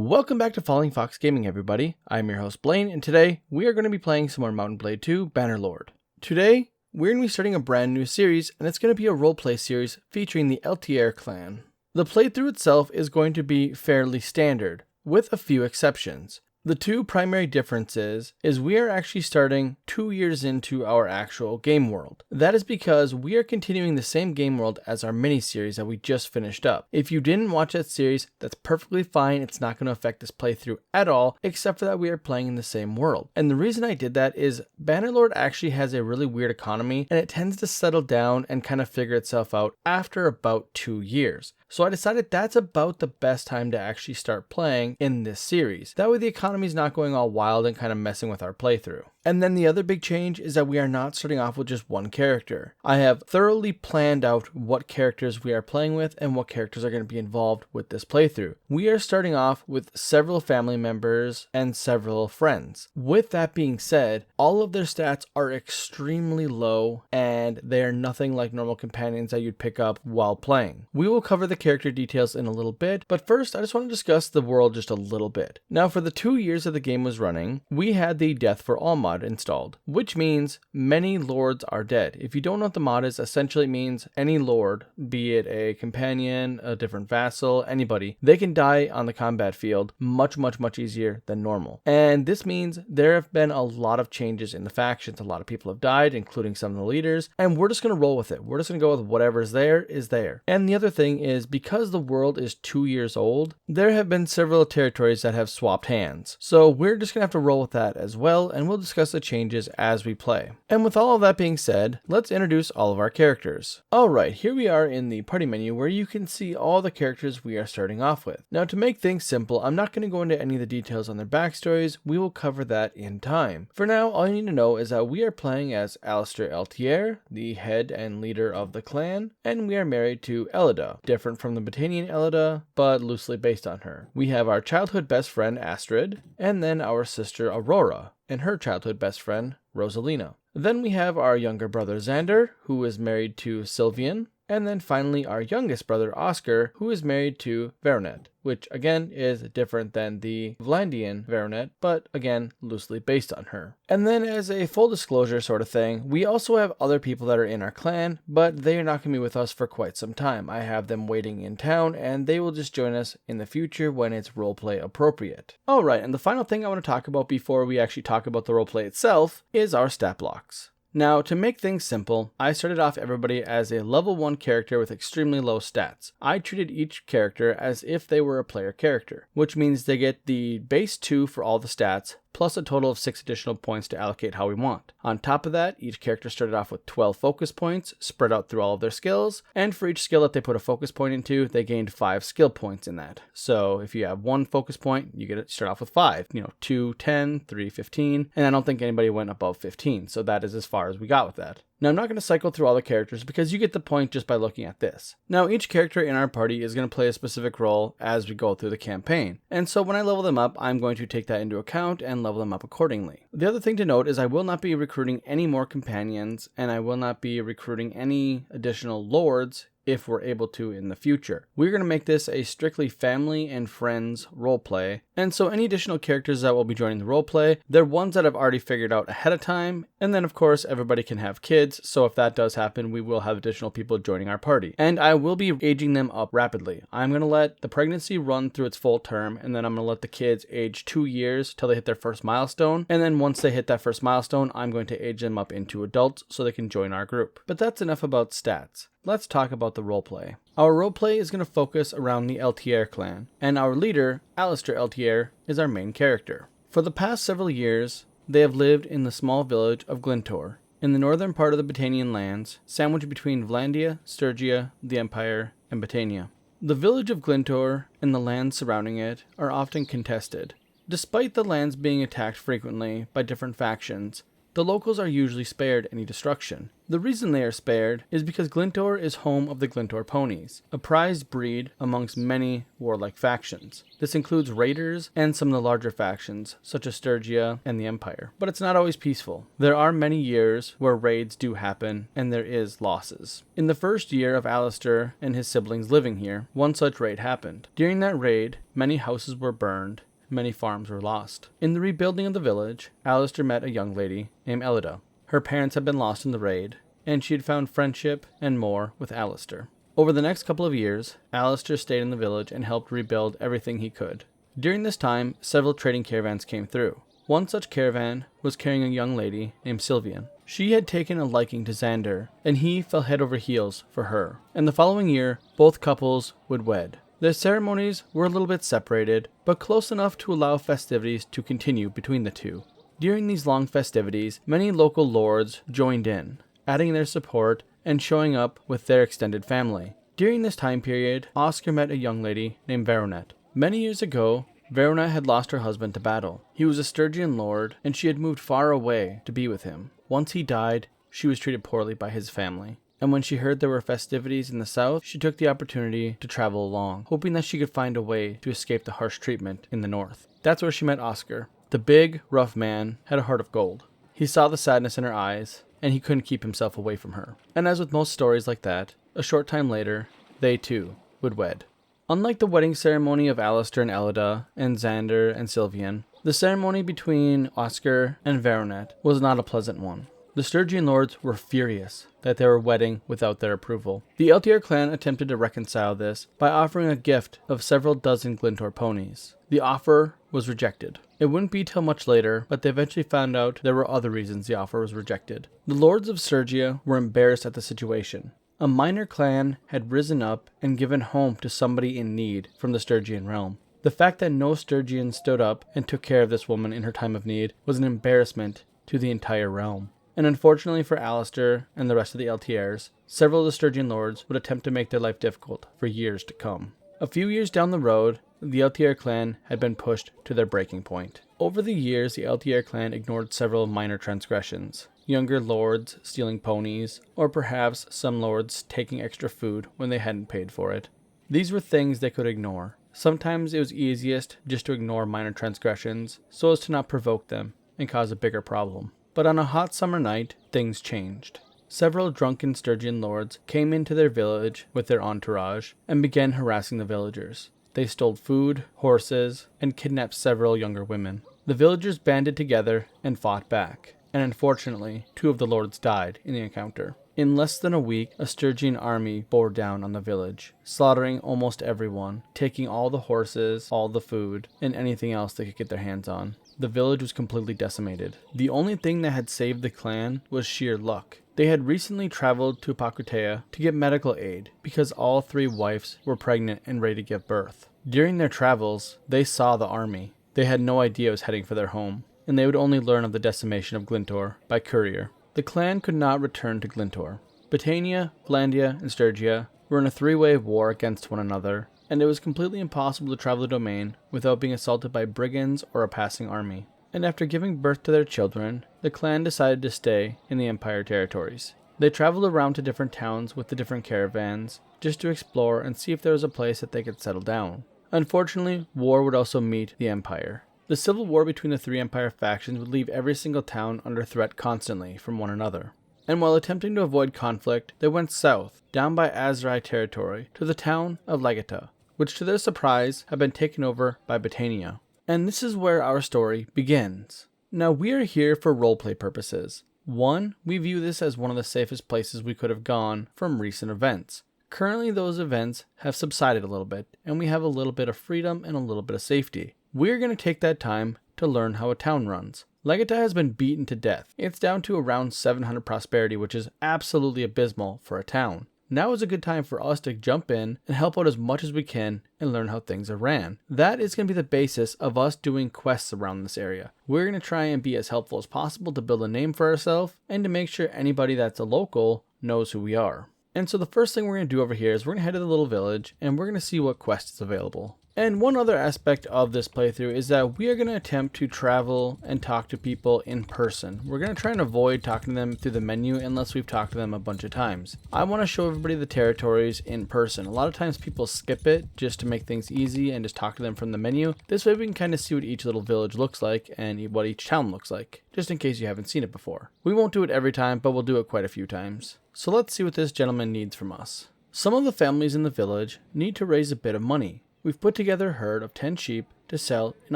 Welcome back to FallingFoxGaming, everybody. I'm your host Blaine, and today we are going to be playing some more Mount & Blade 2 Bannerlord. Today, we're going to be starting a brand new series, and it's going to be a roleplay series featuring the Altier clan. The playthrough itself is going to be fairly standard, with a few exceptions. The two primary differences is we are actually starting 2 years into our actual game world. That is because we are continuing the same game world as our mini-series that we just finished up. If you didn't watch that series, that's perfectly fine. It's not going to affect this playthrough at all, except for that we are playing in the same world. And the reason I did that is Bannerlord actually has a really weird economy, and it tends to settle down and kind of figure itself out after about 2 years. So I decided that's about the best time to actually start playing in this series. That way the economy's not going all wild and kind of messing with our playthrough. And then the other big change is that we are not starting off with just one character. I have thoroughly planned out what characters we are playing with and what characters are going to be involved with this playthrough. We are starting off with several family members and several friends. With that being said, all of their stats are extremely low and they are nothing like normal companions that you'd pick up while playing. We will cover the character details in a little bit, but first I just want to discuss the world just a little bit. Now, for the 2 years that the game was running, we had the Death for All mod installed, which means many lords are dead. If you don't know what the mod is, essentially it means any lord, be it a companion, a different vassal, anybody, they can die on the combat field much easier than normal. And this means there have been a lot of changes in the factions. A lot of people have died, including some of the leaders, and we're just going to roll with it. We're just going to go with whatever's there is there. And the other thing is, because the world is 2 years old, there have been several territories that have swapped hands. So we're just going to have to roll with that as well, and we'll discuss the changes as we play. And with all of that being said, let's introduce all of our characters. Alright, here we are in the party menu where you can see all the characters we are starting off with. Now, to make things simple, I'm not going to go into any of the details on their backstories. We will cover that in time. For now, all you need to know is that we are playing as Bannerlord Altier, the head and leader of the clan, and we are married to Elida, different from the Battanian Elida, but loosely based on her. We have our childhood best friend Astrid, and then our sister Aurora, and her childhood best friend Rosalina. Then we have our younger brother Xander, who is married to Sylvian, and then finally our youngest brother Oscar, who is married to Veronet, which again is different than the Vlandian Veronet, but again loosely based on her. And then as a full disclosure sort of thing, we also have other people that are in our clan, but they are not going to be with us for quite some time. I have them waiting in town, and they will just join us in the future when it's roleplay appropriate. Alright, and the final thing I want to talk about before we actually talk about the roleplay itself is our stat blocks. Now, to make things simple, I started off everybody as a level 1 character with extremely low stats. I treated each character as if they were a player character, which means they get the base 2 for all the stats, plus a total of 6 additional points to allocate how we want. On top of that, each character started off with 12 focus points, spread out through all of their skills, and for each skill that they put a focus point into, they gained 5 skill points in that. So if you have 1 focus point, you get to start off with 5. 2, 10, 3, 15, and I don't think anybody went above 15, so that is as far as we got with that. Now, I'm not going to cycle through all the characters because you get the point just by looking at this. Now, each character in our party is going to play a specific role as we go through the campaign. And so when I level them up, I'm going to take that into account and level them up accordingly. The other thing to note is I will not be recruiting any more companions, and I will not be recruiting any additional lords if we're able to in the future. We're going to make this a strictly family and friends roleplay, and so any additional characters that will be joining the roleplay, they're ones that I've already figured out ahead of time, and then of course everybody can have kids, so if that does happen, we will have additional people joining our party. And I will be aging them up rapidly. I'm going to let the pregnancy run through its full term, and then I'm going to let the kids age 2 years till they hit their first milestone, and then once they hit that first milestone, I'm going to age them up into adults so they can join our group. But that's enough about stats. Let's talk about the roleplay. Our roleplay is going to focus around the Altier clan, and our leader, Bannerlord Altier, is our main character. For the past several years, they have lived in the small village of Glintor, in the northern part of the Battanian lands, sandwiched between Vlandia, Sturgia, the Empire, and Battania. The village of Glintor and the lands surrounding it are often contested. Despite the lands being attacked frequently by different factions, the locals are usually spared any destruction. The reason they are spared is because Glintor is home of the Glintor ponies, a prized breed amongst many warlike factions. This includes raiders and some of the larger factions, such as Sturgia and the Empire. But it's not always peaceful. There are many years where raids do happen, and there is losses. In the first year of Alistair and his siblings living here, one such raid happened. During that raid, many houses were burned, many farms were lost. In the rebuilding of the village, Alistair met a young lady named Elida. Her parents had been lost in the raid, and she had found friendship and more with Alistair. Over the next couple of years, Alistair stayed in the village and helped rebuild everything he could. During this time, several trading caravans came through. One such caravan was carrying a young lady named Sylvian. She had taken a liking to Xander, and he fell head over heels for her. And the following year, both couples would wed. Their ceremonies were a little bit separated, but close enough to allow festivities to continue between the two. During these long festivities, many local lords joined in, adding their support and showing up with their extended family. During this time period, Oscar met a young lady named Veronet. Many years ago, Veronet had lost her husband to battle. He was a Sturgian lord, and she had moved far away to be with him. Once he died, she was treated poorly by his family. And when she heard there were festivities in the south, she took the opportunity to travel along, hoping that she could find a way to escape the harsh treatment in the north. That's where she met Oscar. The big, rough man had a heart of gold. He saw the sadness in her eyes, and he couldn't keep himself away from her. And as with most stories like that, a short time later, they too would wed. Unlike the wedding ceremony of Alistair and Elida, and Xander and Sylvian, the ceremony between Oscar and Veronet was not a pleasant one. The Sturgian lords were furious that they were wedding without their approval. The Altier clan attempted to reconcile this by offering a gift of several dozen Glintor ponies. The offer was rejected. It wouldn't be till much later, but they eventually found out there were other reasons the offer was rejected. The lords of Sturgia were embarrassed at the situation. A minor clan had risen up and given home to somebody in need from the Sturgian realm. The fact that no Sturgian stood up and took care of this woman in her time of need was an embarrassment to the entire realm. And unfortunately for Alistair and the rest of the Altiers, several of the Sturgian lords would attempt to make their life difficult for years to come. A few years down the road, the Altier clan had been pushed to their breaking point. Over the years, the Altier clan ignored several minor transgressions. Younger lords stealing ponies, or perhaps some lords taking extra food when they hadn't paid for it. These were things they could ignore. Sometimes it was easiest just to ignore minor transgressions so as to not provoke them and cause a bigger problem. But on a hot summer night, things changed. Several drunken Sturgian lords came into their village with their entourage and began harassing the villagers. They stole food, horses, and kidnapped several younger women. The villagers banded together and fought back, and unfortunately, 2 of the lords died in the encounter. In less than a week, a Sturgian army bore down on the village, slaughtering almost everyone, taking all the horses, all the food, and anything else they could get their hands on. The village was completely decimated. The only thing that had saved the clan was sheer luck. They had recently traveled to Pakutea to get medical aid because all 3 wives were pregnant and ready to give birth. During their travels, they saw the army. They had no idea it was heading for their home, and they would only learn of the decimation of Glintor by courier. The clan could not return to Glintor. Britannia, Vlandia, and Sturgia were in a 3-way war against one another, and it was completely impossible to travel the domain without being assaulted by brigands or a passing army. And after giving birth to their children, the clan decided to stay in the Empire territories. They traveled around to different towns with the different caravans, just to explore and see if there was a place that they could settle down. Unfortunately, war would also meet the Empire. The civil war between the 3 Empire factions would leave every single town under threat constantly from one another. And while attempting to avoid conflict, they went south, down by Azrai territory, to the town of Legata, which to their surprise had been taken over by Britannia. And this is where our story begins. Now we are here for roleplay purposes. 1, we view this as one of the safest places we could have gone from recent events. Currently those events have subsided a little bit, and we have a little bit of freedom and a little bit of safety. We're going to take that time to learn how a town runs. Legata has been beaten to death. It's down to around 700 prosperity, which is absolutely abysmal for a town. Now is a good time for us to jump in and help out as much as we can and learn how things are ran. That is going to be the basis of us doing quests around this area. We're going to try and be as helpful as possible to build a name for ourselves and to make sure anybody that's a local knows who we are. And so the first thing we're going to do over here is we're going to head to the little village and we're going to see what quest is available. And one other aspect of this playthrough is that we are going to attempt to travel and talk to people in person. We're going to try and avoid talking to them through the menu unless we've talked to them a bunch of times. I want to show everybody the territories in person. A lot of times people skip it just to make things easy and just talk to them from the menu. This way we can kind of see what each little village looks like and what each town looks like, just in case you haven't seen it before. We won't do it every time, but we'll do it quite a few times. So let's see what this gentleman needs from us. Some of the families in the village need to raise a bit of money. We've put together a herd of 10 sheep to sell in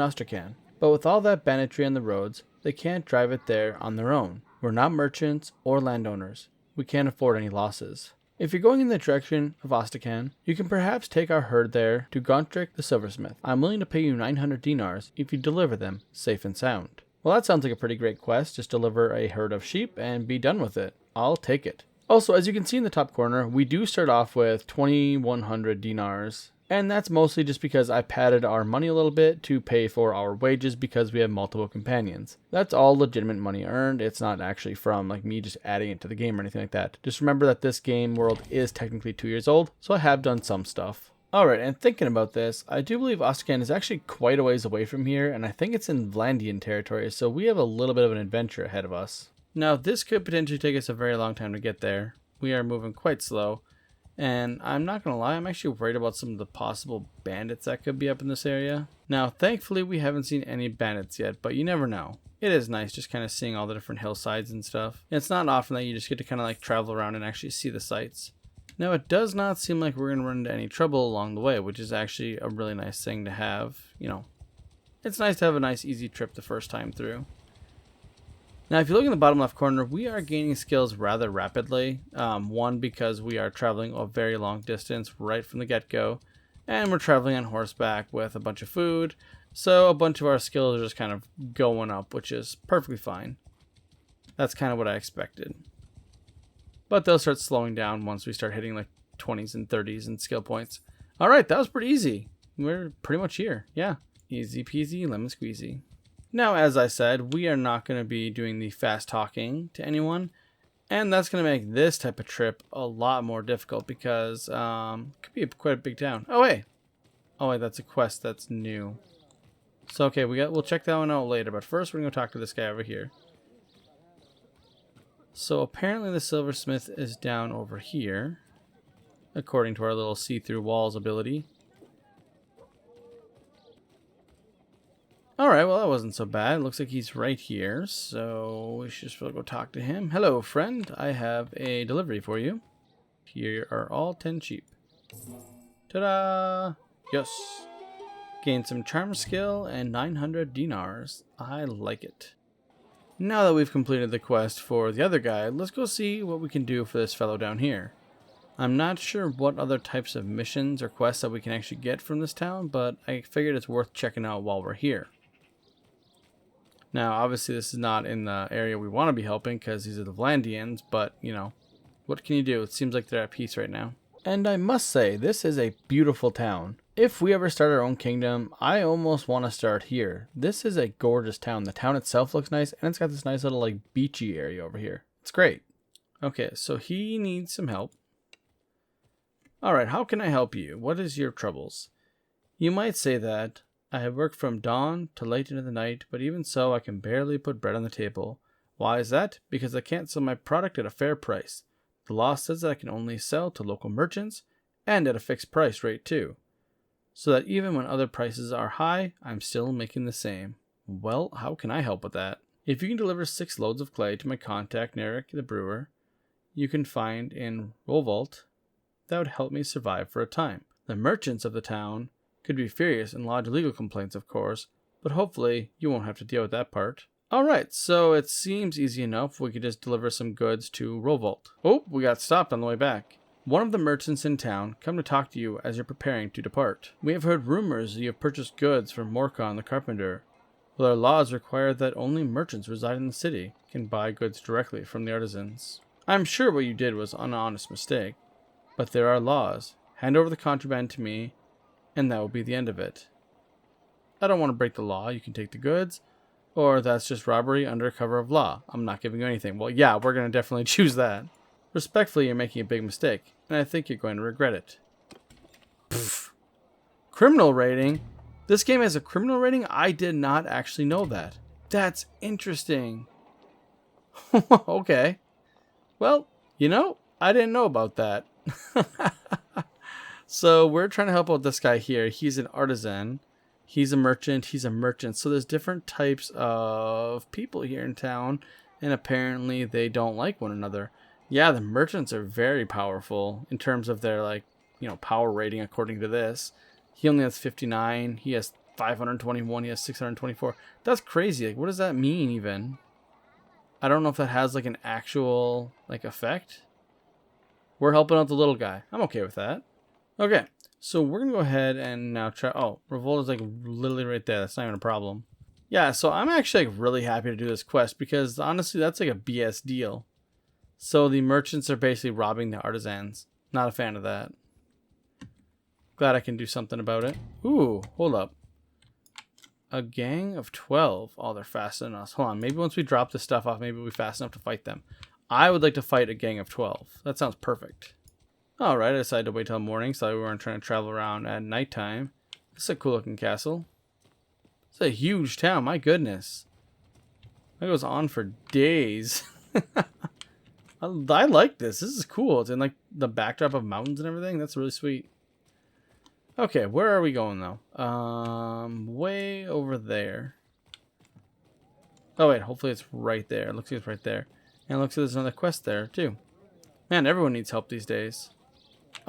Astrakhan, but with all that banditry on the roads, they can't drive it there on their own. We're not merchants or landowners. We can't afford any losses. If you're going in the direction of Astrakhan, you can perhaps take our herd there to Gontrick the silversmith. I'm willing to pay you 900 dinars if you deliver them safe and sound. Well, that sounds like a pretty great quest. Just deliver a herd of sheep and be done with it. I'll take it. Also, as you can see in the top corner, we do start off with 2100 dinars. And that's mostly just because I padded our money a little bit to pay for our wages because we have multiple companions. That's all legitimate money earned. It's not actually from like me just adding it to the game or anything like that. Just remember that this game world is technically 2 years old, so I have done some stuff. Alright, and thinking about this, I do believe Astrakhan is actually quite a ways away from here, and I think it's in Vlandian territory, so we have a little bit of an adventure ahead of us. Now, this could potentially take us a very long time to get there. We are moving quite slow. And I'm not going to lie, I'm actually worried about some of the possible bandits that could be up in this area. Now, thankfully, we haven't seen any bandits yet, but you never know. It is nice just kind of seeing all the different hillsides and stuff. It's not often that you just get to kind of like travel around and actually see the sights. Now, it does not seem like we're going to run into any trouble along the way, which is actually a really nice thing to have. You know, it's nice to have a nice easy trip the first time through. Now, if you look in the bottom left corner, we are gaining skills rather rapidly. One, because we are traveling a very long distance right from the get-go, and we're traveling on horseback with a bunch of food, so a bunch of our skills are just kind of going up, which is perfectly fine. That's kind of what I expected. But they'll start slowing down once we start hitting like 20s and 30s in skill points. Alright, that was pretty easy. We're pretty much here. Yeah, easy peasy, lemon squeezy. Now, as I said, we are not going to be doing the fast talking to anyone, and that's going to make this type of trip a lot more difficult because it could be quite a big town. Oh wait, that's a quest that's new. So okay, we'll check that one out later, but first we're going to talk to this guy over here. So apparently the silversmith is down over here, according to our little see-through walls ability. Alright, well that wasn't so bad. It looks like he's right here, so we should just go talk to him. Hello, friend. I have a delivery for you. Here are all 10 sheep. Ta-da! Yes. Gain some charm skill and 900 dinars. I like it. Now that we've completed the quest for the other guy, let's go see what we can do for this fellow down here. I'm not sure what other types of missions or quests that we can actually get from this town, but I figured it's worth checking out while we're here. Now, obviously, this is not in the area we want to be helping because these are the Vlandians, but, you know, what can you do? It seems like they're at peace right now. And I must say, this is a beautiful town. If we ever start our own kingdom, I almost want to start here. This is a gorgeous town. The town itself looks nice, and it's got this nice little, like, beachy area over here. It's great. Okay, so he needs some help. Alright, how can I help you? What is your troubles? You might say that I have worked from dawn to late into the night, but even so, I can barely put bread on the table. Why is that? Because I can't sell my product at a fair price. The law says that I can only sell to local merchants, and at a fixed price rate too. So that even when other prices are high, I'm still making the same. Well, how can I help with that? If you can deliver 6 loads of clay to my contact, Narek the brewer, you can find in Rollvault, that would help me survive for a time. The merchants of the town could be furious and lodge legal complaints, of course, but hopefully you won't have to deal with that part. Alright, so it seems easy enough. We could just deliver some goods to Rollvault. Oh, we got stopped on the way back. One of the merchants in town come to talk to you as you're preparing to depart. We have heard rumors that you have purchased goods from Morkan the carpenter. Well, our laws require that only merchants reside in the city can buy goods directly from the artisans. I'm sure what you did was an honest mistake, but there are laws. Hand over the contraband to me, and that will be the end of it. I don't want to break the law. You can take the goods, or that's just robbery under cover of law. I'm not giving you anything. Well, yeah, we're going to definitely choose that. Respectfully, you're making a big mistake, and I think you're going to regret it. Pfft. Criminal rating? This game has a criminal rating? I did not actually know that. That's interesting. Okay. Well, you know, I didn't know about that. So we're trying to help out this guy here. He's an artisan. He's a merchant. He's a merchant. So there's different types of people here in town. And apparently they don't like one another. Yeah, the merchants are very powerful in terms of their, like, you know, power rating according to this. He only has 59. He has 521. He has 624. That's crazy. Like, what does that mean even? I don't know if that has, like, an actual, like, effect. We're helping out the little guy. I'm okay with that. Okay, so we're going to go ahead and now try... Oh, revolt is, like, literally right there. That's not even a problem. Yeah, so I'm actually, like, really happy to do this quest because, honestly, that's, like, a BS deal. So the merchants are basically robbing the artisans. Not a fan of that. Glad I can do something about it. Ooh, hold up. A gang of 12. Oh, they're faster than us. Hold on, maybe once we drop this stuff off, maybe we'll be fast enough to fight them. I would like to fight a gang of 12. That sounds perfect. Alright, I decided to wait till morning, so we weren't trying to travel around at nighttime. This is a cool looking castle. It's a huge town, my goodness. That goes on for days. I like this. This is cool. It's in like the backdrop of mountains and everything. That's really sweet. Okay, where are we going though? Way over there. Oh wait, hopefully it's right there. It looks like it's right there. And it looks like there's another quest there too. Man, everyone needs help these days.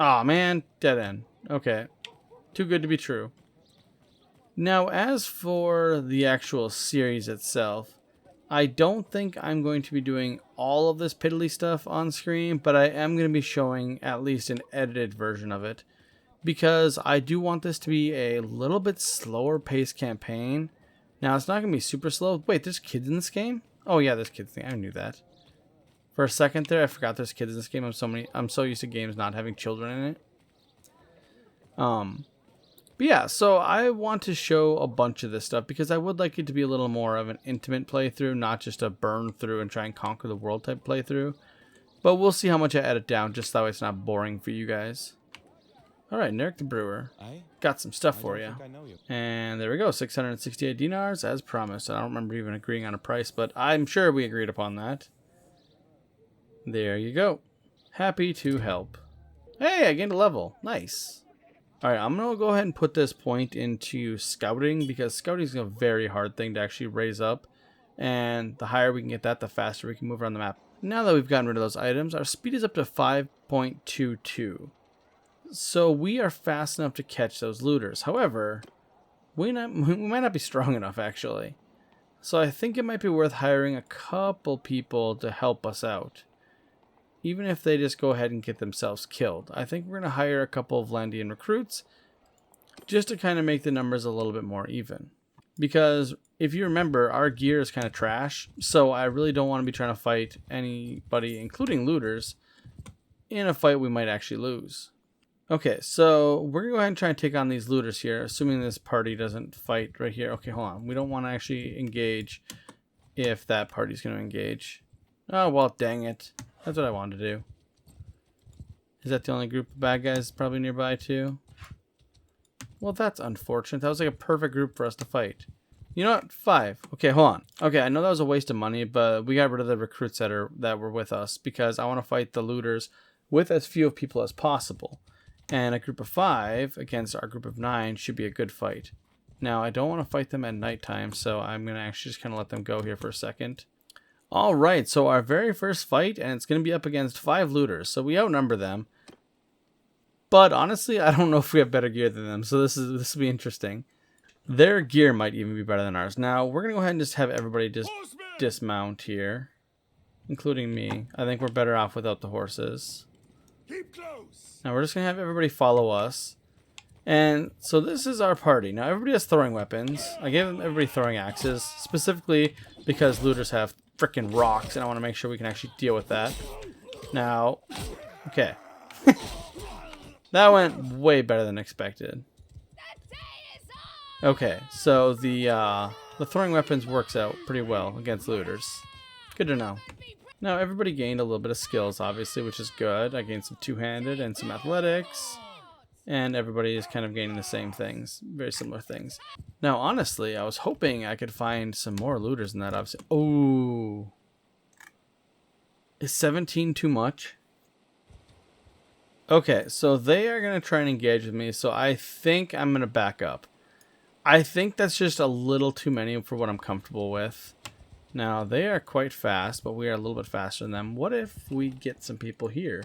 Aw, man, dead end. Okay. Too good to be true. Now, as for the actual series itself, I don't think I'm going to be doing all of this piddly stuff on screen, but I am going to be showing at least an edited version of it, because I do want this to be a little bit slower paced campaign. Now, it's not going to be super slow. Wait, there's kids in this game? Oh yeah, there's kids. I knew that. For a second there, I forgot there's kids in this game. I'm so used to games not having children in it. But yeah, so I want to show a bunch of this stuff because I would like it to be a little more of an intimate playthrough, not just a burn through and try and conquer the world type playthrough. But we'll see how much I edit down, just that way it's not boring for you guys. Alright, Narek the Brewer. Got some stuff for you. And there we go, 668 dinars as promised. I don't remember even agreeing on a price, but I'm sure we agreed upon that. There you go. Happy to help. Hey, I gained a level. Nice. Alright, I'm going to go ahead and put this point into scouting, because scouting is a very hard thing to actually raise up. And the higher we can get that, the faster we can move around the map. Now that we've gotten rid of those items, our speed is up to 5.22. So we are fast enough to catch those looters. However, we might not be strong enough, actually. So I think it might be worth hiring a couple people to help us out. Even if they just go ahead and get themselves killed. I think we're going to hire a couple of Landian recruits just to kind of make the numbers a little bit more even. Because if you remember, our gear is kind of trash, so I really don't want to be trying to fight anybody, including looters, in a fight we might actually lose. Okay, so we're going to go ahead and try and take on these looters here, assuming this party doesn't fight right here. Okay, hold on. We don't want to actually engage if that party's going to engage. Oh, well, dang it. That's what I wanted to do. Is that the only group of bad guys probably nearby too? Well, that's unfortunate. That was like a perfect group for us to fight. You know what? 5. Okay, hold on. Okay, I know that was a waste of money, but we got rid of the recruits that were with us because I want to fight the looters with as few people as possible. And a group of 5 against our group of 9 should be a good fight. Now, I don't want to fight them at nighttime, so I'm going to actually just kind of let them go here for a second. Alright, so our very first fight, and it's going to be up against 5 looters, so we outnumber them. But honestly, I don't know if we have better gear than them, so this will be interesting. Their gear might even be better than ours. Now, we're going to go ahead and just have everybody just dismount here, including me. I think we're better off without the horses. Keep close. Now, we're just going to have everybody follow us. And so this is our party. Now, everybody has throwing weapons. I gave everybody throwing axes, specifically because looters have freaking rocks, and I want to make sure we can actually deal with that. Now, okay. That went way better than expected. Okay, so the throwing weapons works out pretty well against looters. Good to know. Now, everybody gained a little bit of skills, obviously, which is good. I gained some two-handed and some athletics. And everybody is kind of gaining the same things, very similar things. Now, honestly, I was hoping I could find some more looters in that. Obviously, oh, is 17 too much? Okay, so they are gonna try and engage with me. So I think I'm gonna back up. I think that's just a little too many for what I'm comfortable with. Now, they are quite fast, but we are a little bit faster than them. What if we get some people here?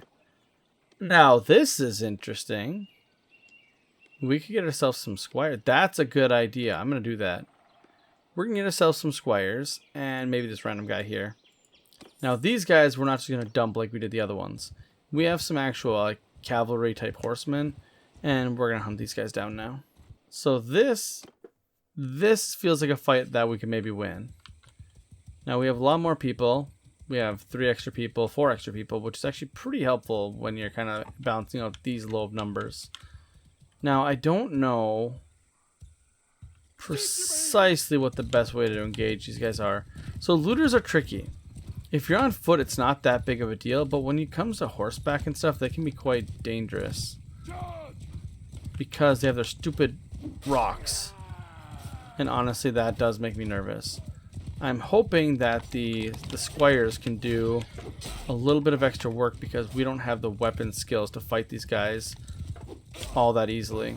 Now, this is interesting. We could get ourselves some squires. That's a good idea. I'm going to do that. We're going to get ourselves some squires and maybe this random guy here. Now, these guys we're not just going to dump like we did the other ones. We have some actual cavalry type horsemen, and we're going to hunt these guys down now. So this feels like a fight that we can maybe win. Now, we have a lot more people. We have 3 extra people, 4 extra people, which is actually pretty helpful when you're kind of balancing out these low numbers. Now, I don't know precisely what the best way to engage these guys are. So looters are tricky. If you're on foot, it's not that big of a deal, but when it comes to horseback and stuff, they can be quite dangerous. Because they have their stupid rocks. And honestly, that does make me nervous. I'm hoping that the squires can do a little bit of extra work because we don't have the weapon skills to fight these guys all that easily.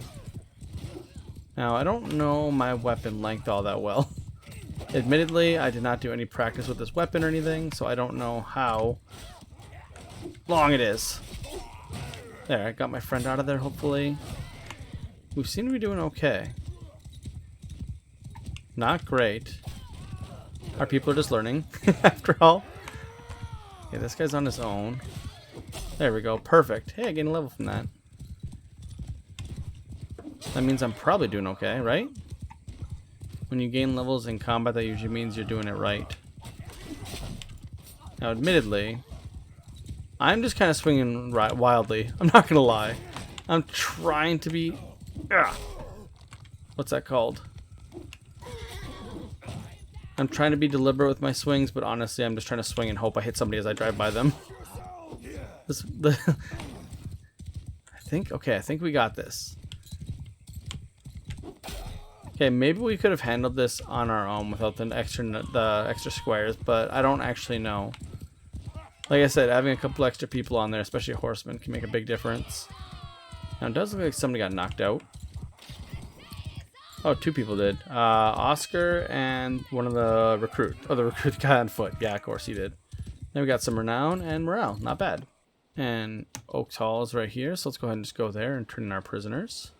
Now, I don't know my weapon length all that well. Admittedly, I did not do any practice with this weapon or anything, so I don't know how long it is. There, I got my friend out of there, hopefully. We seem to be doing okay. Not great. Our people are just learning, after all. Okay, this guy's on his own. There we go, perfect. Hey, I gained a level from that. That means I'm probably doing okay, right? When you gain levels in combat, that usually means you're doing it right. Now, admittedly, I'm just kind of swinging wildly. I'm not gonna lie. I'm trying to be... What's that called? I'm trying to be deliberate with my swings, but honestly, I'm just trying to swing and hope I hit somebody as I drive by them. I think we got this. Okay, maybe we could have handled this on our own without the extra squares, but I don't actually know. Like I said, having a couple extra people on there, especially a horseman, can make a big difference. Now, it does look like somebody got knocked out. Oh, 2 people did. Oscar and one of the recruit. Oh, the recruit guy on foot. Yeah, of course he did. Then we got some renown and morale. Not bad. And Oaks Hall is right here, so let's go ahead and just go there and turn in our prisoners.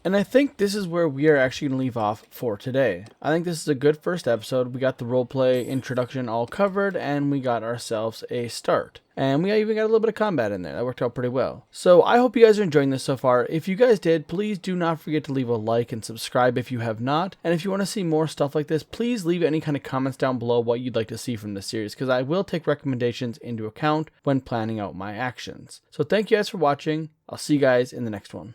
And I think this is where we are actually going to leave off for today. I think this is a good first episode. We got the roleplay introduction all covered, and we got ourselves a start. And we even got a little bit of combat in there. That worked out pretty well. So I hope you guys are enjoying this so far. If you guys did, please do not forget to leave a like and subscribe if you have not. And if you want to see more stuff like this, please leave any kind of comments down below what you'd like to see from this series, because I will take recommendations into account when planning out my actions. So thank you guys for watching. I'll see you guys in the next one.